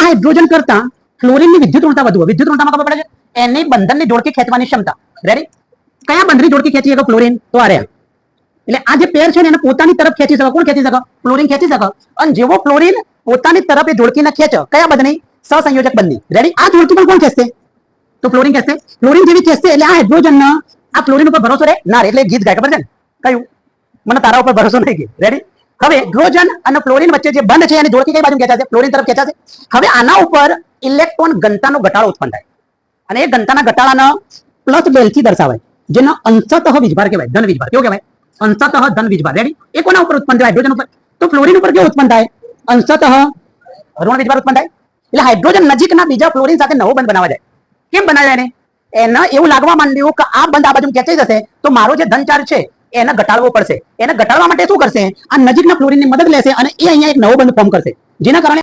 Hydrogen કરતા ફ્લોરિનની વિદ્યુત ઋણતા વધુ હોય. વિદ્યુત ઋણતામાં ખબર પડે છે એની બંધનને જોડકે ખેંચવાની ક્ષમતા. રેડી? કયા બંધને જોડકે ખેંચી શકે ફ્લોરિન? તો આ રહ્યા. એટલે આ જે પેર છે ને એને પોતાની તરફ ખેંચી શકે. કોણ ખેંચી શકે? ફ્લોરિન ખેંચી શકે. અને જેવો ફ્લોરિન પોતાની તરફ એ જોડકીને ખેંચે કયા બંધની? સહસંયોજક બંધની. રેડી? આ જોડકી પણ કોણ ખેંચશે? તો ફ્લોરિન ખેંચશે. ફ્લોરિન જેવી ખેંચશે એટલે આ હાઇડ્રોજન આ ફ્લોરિન ઉપર ભરોસો રહે ના રે. એટલે ગીત ગાય ખબર છે ને કયું? મને તારા ઉપર ભરોસો નહીં ગઈ. રેડી? હવે હાઇડ્રોજન અને ફ્લોરિન વચ્ચે જે બંધ છે એને જોડકી કઈ બાજુ ખેંચાશે? ફ્લોરિન તરફ ખેંચાશે. હવે આના ઉપર ઇલેક્ટ્રોન ઘનતાનો ઘટાડો ઉત્પન્ન થાય અને એ ઘનતાના ઘટાડાને પ્લસ બેલ થી દર્શાવાય, જેનો અંશતઃ વીજભાર કહેવાય. ધન વીજભાર. કેવો કહેવાય? અંશતઃ ધન વીજભાર. રેડી? એ કોના ઉપર ઉત્પન્ન થાય? હાઇડ્રોજન ઉપર. તો ફ્લોરિન ઉપર કેવું ઉત્પન્ન થાય? અંશતઃ ઋણ વીજભાર ઉત્પન્ન થાય. એટલે હાઇડ્રોજન નજીકના બીજા ફ્લોરિન સાથે નવો બંધ બનાવવા જાય. કેમ બનાવે એને? એને એવું લાગવા માંડ્યું કે આ બંધ આ બાજુ ખેંચાઈ જશે તો મારો જે ધન ચાર્જ છે એને ઘટાડવો પડશે. એને ઘટાડવા માટે શું કરશે? આ નજીકના ફ્લોરિનની મદદ લેશે અને એ અહીંયા એક નવો બંધ ફોર્મ કરશે, જેના કારણે